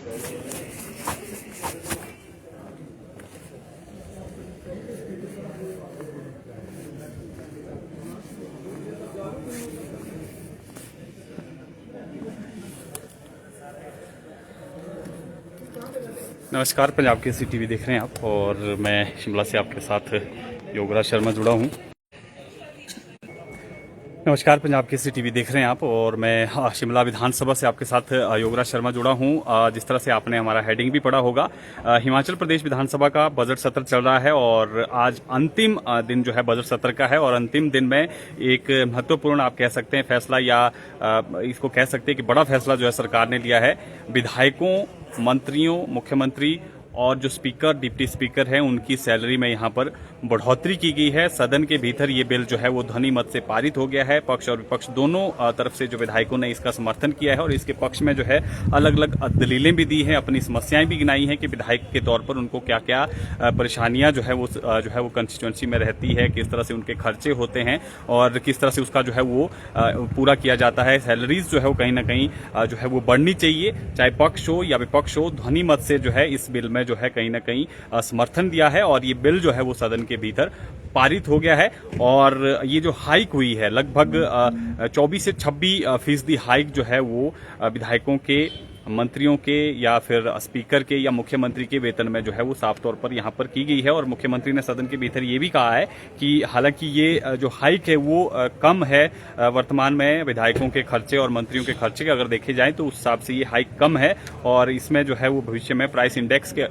नमस्कार, पंजाब केसरी टीवी देख रहे हैं आप और मैं शिमला से आपके साथ योगराज शर्मा जुड़ा हूं। नमस्कार, पंजाब केसरी टीवी देख रहे हैं आप और मैं शिमला विधानसभा से आपके साथ योगराज शर्मा जुड़ा हूं। जिस तरह से आपने हमारा हेडिंग भी पढ़ा होगा, हिमाचल प्रदेश विधानसभा का बजट सत्र चल रहा है और आज अंतिम दिन जो है बजट सत्र का है और अंतिम दिन में एक महत्वपूर्ण आप कह सकते हैं फैसला या इसको कह सकते हैं कि बड़ा फैसला जो है सरकार ने लिया है। विधायकों, मंत्रियों, मुख्यमंत्री और जो स्पीकर, डिप्टी स्पीकर हैं उनकी सैलरी में यहाँ पर बढ़ोतरी की गई है। सदन के भीतर ये बिल जो है वो ध्वनि मत से पारित हो गया है। पक्ष और विपक्ष दोनों तरफ से जो विधायकों ने इसका समर्थन किया है और इसके पक्ष में जो है अलग अलग दलीलें भी दी हैं, अपनी समस्याएं भी गिनाई हैं कि विधायक के तौर पर उनको क्या क्या परेशानियां जो है वो कंस्टिट्यूंसी में रहती है, किस तरह से उनके खर्चे होते हैं और किस तरह से उसका जो है वो पूरा किया जाता है। सैलरीज जो है वो कहीं ना कहीं जो है वो बढ़नी चाहिए, चाहे पक्ष हो या विपक्ष हो। ध्वनि मत से जो है इस बिल में जो है कहीं ना कहीं समर्थन दिया है और ये बिल जो है वो सदन के भीतर पारित हो गया है। और ये जो हाइक हुई है लगभग 24 से 26% हाइक जो है वो विधायकों के, मंत्रियों के या फिर स्पीकर के या मुख्यमंत्री के वेतन में जो है वो साफ तौर पर यहाँ पर की गई है। और मुख्यमंत्री ने सदन के भीतर ये भी कहा है कि हालांकि ये जो हाइक है वो कम है, वर्तमान में विधायकों के खर्चे और मंत्रियों के खर्चे के अगर देखे जाएं तो उस हिसाब से ये हाइक कम है और इसमें जो है वो भविष्य में प्राइस इंडेक्स के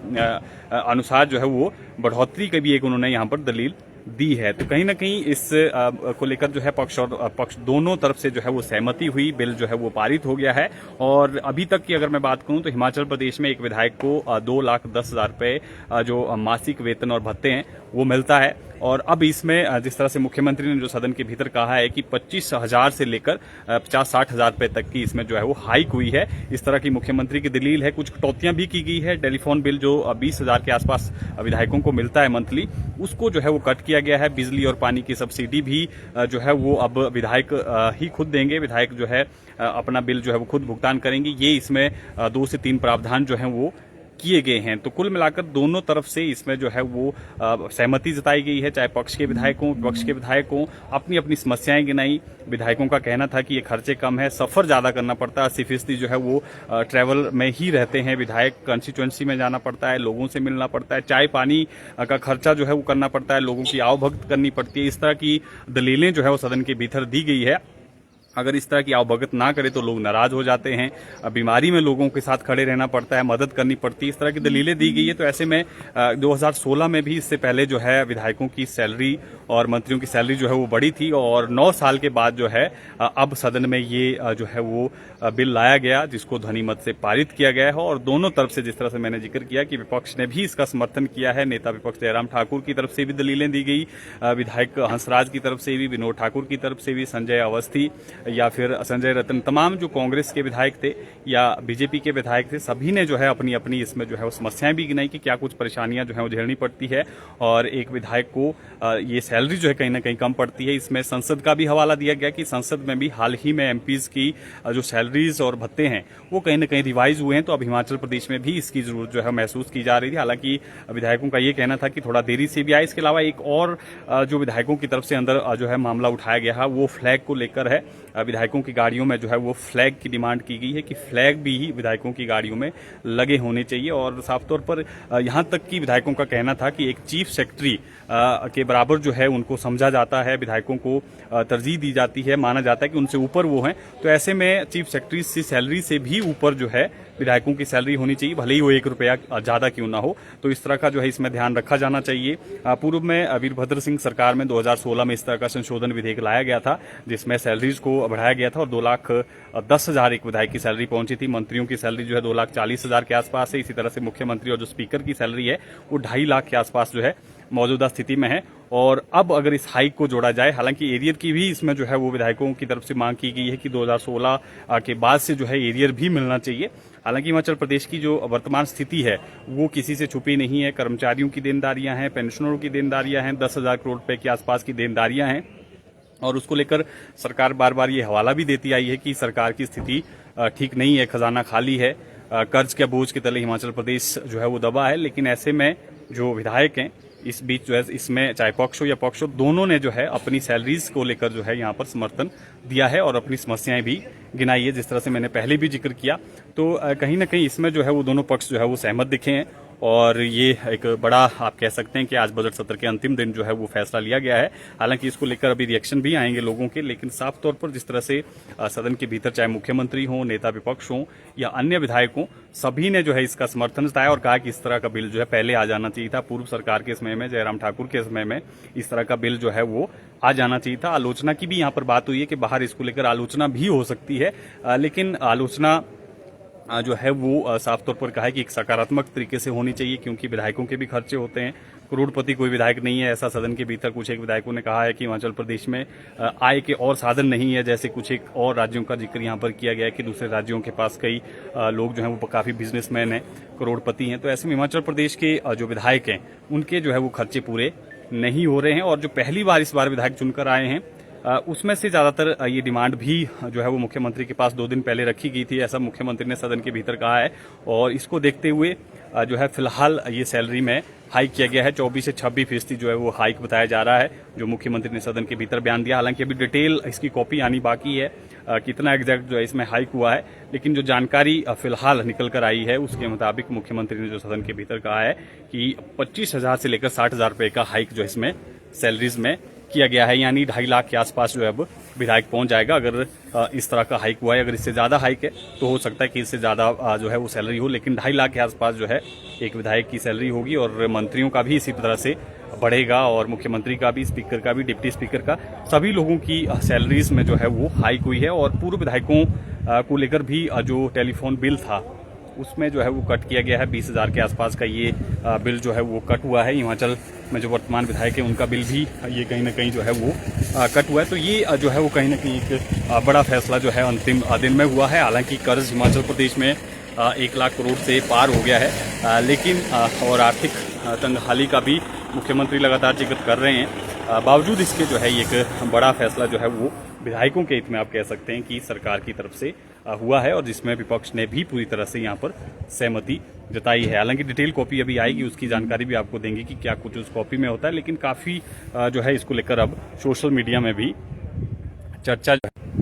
अनुसार जो है वो बढ़ोतरी की भी एक उन्होंने यहाँ पर दलील दी है। तो कहीं ना कहीं इस को लेकर जो है पक्ष और पक्ष दोनों तरफ से जो है वो सहमति हुई, बिल जो है वो पारित हो गया है। और अभी तक की अगर मैं बात करूं तो हिमाचल प्रदेश में एक विधायक को 2,10,000 रुपए जो मासिक वेतन और भत्ते हैं वो मिलता है। और अब इसमें जिस तरह से मुख्यमंत्री ने जो सदन के भीतर कहा है कि 25,000 से लेकर 50-60,000 रुपए तक की इसमें जो है वो हाइक हुई है, इस तरह की मुख्यमंत्री की दलील है। कुछ कटौतियां भी की गई है। टेलीफोन बिल जो 20,000 के आसपास विधायकों को मिलता है मंथली, उसको जो है वो कट किया गया है। बिजली और पानी की सब्सिडी भी जो है वो अब विधायक ही खुद देंगे। विधायक जो है अपना बिल जो है वो खुद भुगतान करेंगे। ये इसमें 2 से 3 प्रावधान जो है वो किए गए हैं। तो कुल मिलाकर दोनों तरफ से इसमें जो है वो सहमति जताई गई है, चाहे पक्ष के विधायकों, विपक्ष के विधायकों अपनी अपनी समस्याएं गिनाई। विधायकों का कहना था कि ये खर्चे कम है, सफर ज्यादा करना पड़ता है, 80% जो है वो ट्रैवल में ही रहते हैं। विधायक कंस्टिट्यूएंसी में जाना पड़ता है, लोगों से मिलना पड़ता है, चाय पानी का खर्चा जो है वो करना पड़ता है, लोगों की आवभगत करनी पड़ती है। इस तरह की दलीलें जो है वो सदन के भीतर दी गई है। अगर इस तरह की आवभगत ना करे तो लोग नाराज हो जाते हैं, बीमारी में लोगों के साथ खड़े रहना पड़ता है, मदद करनी पड़ती है, इस तरह की दलीलें दी गई है। तो ऐसे में 2016 में भी इससे पहले जो है विधायकों की सैलरी और मंत्रियों की सैलरी जो है वो बढ़ी थी और 9 साल के बाद जो है अब सदन में ये जो है वो बिल लाया गया, जिसको ध्वनि मत से पारित किया गया है। और दोनों तरफ से जिस तरह से मैंने जिक्र किया कि विपक्ष ने भी इसका समर्थन किया है। नेता विपक्ष जयराम ठाकुर की तरफ से भी दलीलें दी गई, विधायक हंसराज की तरफ से भी, विनोद ठाकुर की तरफ से भी, संजय अवस्थी या फिर संजय रतन, तमाम जो कांग्रेस के विधायक थे या बीजेपी के विधायक थे, सभी ने जो है अपनी अपनी इसमें जो है वो समस्याएं भी गिनाई कि क्या कुछ परेशानियां जो है वो झेलनी पड़ती है और एक विधायक को ये सैलरी जो है कहीं ना कहीं कम पड़ती है। इसमें संसद का भी हवाला दिया गया कि संसद में भी हाल ही में एमपीज की जो सैलरीज और भत्ते हैं वो कहीं ना कहीं रिवाइज हुए हैं। तो अब हिमाचल प्रदेश में भी इसकी जरूरत जो है महसूस की जा रही थी। हालांकि विधायकों का ये कहना था कि थोड़ा देरी से भी आए। इसके अलावा एक और जो विधायकों की तरफ से अंदर जो है मामला उठाया गया है वो फ्लैग को लेकर है। विधायकों की गाड़ियों में जो है वो फ्लैग की डिमांड की गई है कि फ्लैग भी ही विधायकों की गाड़ियों में लगे होने चाहिए। और साफ तौर पर यहां तक कि विधायकों का कहना था कि एक चीफ सेक्रेटरी के बराबर जो है उनको समझा जाता है, विधायकों को तरजीह दी जाती है, माना जाता है कि उनसे ऊपर वो हैं। तो ऐसे में चीफ सेक्रेटरी की सैलरी से भी ऊपर जो है विधायकों की सैलरी होनी चाहिए, भले ही वो 1 रुपया ज्यादा क्यों ना हो। तो इस तरह का जो है इसमें ध्यान रखा जाना चाहिए। पूर्व में वीरभद्र सिंह सरकार में 2016 में इस तरह का संशोधन विधेयक लाया गया था जिसमें सैलरीज को बढ़ाया गया था और 2,10,000 एक विधायक की सैलरी पहुंची थी। मंत्रियों की सैलरी जो है 2,40,000 के आसपास है। इसी तरह से मुख्यमंत्री और जो स्पीकर की सैलरी है वो 2.5 लाख के आसपास जो है मौजूदा स्थिति में है। और अब अगर इस हाइक को जोड़ा जाए, हालांकि एरियर की भी इसमें जो है वो विधायकों की तरफ से मांग की गई है कि 2016 के बाद से जो है एरियर भी मिलना चाहिए। हालांकि हिमाचल प्रदेश की जो वर्तमान स्थिति है वो किसी से छुपी नहीं है। कर्मचारियों की देनदारियां हैं, पेंशनरों की देनदारियां हैं, 10,000 करोड़ रुपए के आसपास की देनदारियां हैं और उसको लेकर सरकार बार बार ये हवाला भी देती आई है कि सरकार की स्थिति ठीक नहीं है, खजाना खाली है। कर्ज के बोझ के तले हिमाचल प्रदेश जो है वो दबा है। लेकिन ऐसे में जो विधायक हैं इस बीच जो है इसमें चाहे पक्ष हो या पक्ष हो, दोनों ने जो है अपनी सैलरीज को लेकर जो है यहाँ पर समर्थन दिया है और अपनी समस्याएं भी गिनाई है। जिस तरह से मैंने पहले भी जिक्र किया, तो कहीं ना कहीं इसमें जो है वो दोनों पक्ष जो है वो सहमत दिखे हैं। और ये एक बड़ा आप कह सकते हैं कि आज बजट सत्र के अंतिम दिन जो है वो फैसला लिया गया है। हालांकि इसको लेकर अभी रिएक्शन भी आएंगे लोगों के, लेकिन साफ तौर पर जिस तरह से सदन के भीतर चाहे मुख्यमंत्री हों, नेता विपक्ष हों या अन्य विधायक हों, सभी ने जो है इसका समर्थन जताया और कहा कि इस तरह का बिल जो है पहले आ जाना चाहिए था। पूर्व सरकार के समय में, जयराम ठाकुर के समय में इस तरह का बिल जो है वो आ जाना चाहिए था। आलोचना की भी यहाँ पर बात हुई है कि बाहर इसको लेकर आलोचना भी हो सकती है, लेकिन आलोचना जो है वो साफ तौर पर कहा है कि एक सकारात्मक तरीके से होनी चाहिए, क्योंकि विधायकों के भी खर्चे होते हैं। करोड़पति कोई विधायक नहीं है, ऐसा सदन के भीतर कुछ एक विधायकों ने कहा है कि हिमाचल प्रदेश में आय के और साधन नहीं है। जैसे कुछ एक और राज्यों का जिक्र यहाँ पर किया गया है कि दूसरे राज्यों के पास कई लोग जो हैं वो काफी बिजनेसमैन हैं, करोड़पति हैं। तो ऐसे में हिमाचल प्रदेश के जो विधायक हैं उनके जो है वो खर्चे पूरे नहीं हो रहे हैं। और जो पहली बार इस बार विधायक चुनकर आए हैं उसमें से ज्यादातर ये डिमांड भी जो है वो मुख्यमंत्री के पास 2 दिन पहले रखी गई थी, ऐसा मुख्यमंत्री ने सदन के भीतर कहा है। और इसको देखते हुए जो है फिलहाल ये सैलरी में हाइक किया गया है। 24 से 26% जो है वो हाइक बताया जा रहा है, जो मुख्यमंत्री ने सदन के भीतर बयान दिया। हालांकि अभी डिटेल इसकी कॉपी आनी बाकी है, कितना एग्जैक्ट जो है इसमें हाइक हुआ है, लेकिन जो जानकारी फिलहाल निकल कर आई है उसके मुताबिक मुख्यमंत्री ने जो सदन के भीतर कहा है कि 25,000 से लेकर 60,000 रुपए का हाइक जो इसमें सैलरीज में किया गया है। यानी 2.5 लाख के आसपास जो है अब विधायक पहुंच जाएगा। अगर इस तरह का हाइक हुआ है, अगर इससे ज्यादा हाइक है तो हो सकता है कि इससे ज्यादा जो है वो सैलरी हो, लेकिन 2.5 लाख के आसपास जो है एक विधायक की सैलरी होगी। और मंत्रियों का भी इसी तरह से बढ़ेगा, और मुख्यमंत्री का भी, स्पीकर का भी, डिप्टी स्पीकर का, सभी लोगों की सैलरीज में जो है वो हाइक हुई है। और पूर्व विधायकों को लेकर भी जो टेलीफोन बिल था उसमें जो है वो कट किया गया है। 20,000 के आसपास का ये बिल जो है वो कट हुआ है। हिमाचल में जो वर्तमान विधायक है उनका बिल भी ये कहीं ना कहीं जो है वो कट हुआ है। तो ये जो है वो कहीं ना कहीं एक बड़ा फैसला जो है अंतिम दिन में हुआ है। हालांकि कर्ज हिमाचल प्रदेश में 1 लाख करोड़ से पार हो गया है, लेकिन और आर्थिक तंगहाली का भी मुख्यमंत्री लगातार जिक्र कर रहे हैं। बावजूद इसके जो है एक बड़ा फैसला जो है वो विधायकों के हित में आप कह सकते हैं कि सरकार की तरफ से हुआ है, और जिसमें विपक्ष ने भी पूरी तरह से यहाँ पर सहमति जताई है। हालांकि डिटेल कॉपी अभी आएगी, उसकी जानकारी भी आपको देंगे कि क्या कुछ उस कॉपी में होता है। लेकिन काफी जो है इसको लेकर अब सोशल मीडिया में भी चर्चा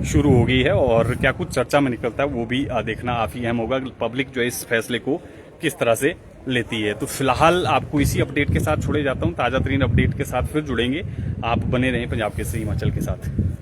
शुरू हो गई है, और क्या कुछ चर्चा में निकलता है वो भी देखना काफी अहम होगा। पब्लिक जो है इस फैसले को किस तरह से लेती है। तो फिलहाल आपको इसी अपडेट के साथ छोड़े जाता हूं। ताजा तरीन अपडेट के साथ फिर जुड़ेंगे। आप बने रहें पंजाब केसरी हिमाचल के साथ।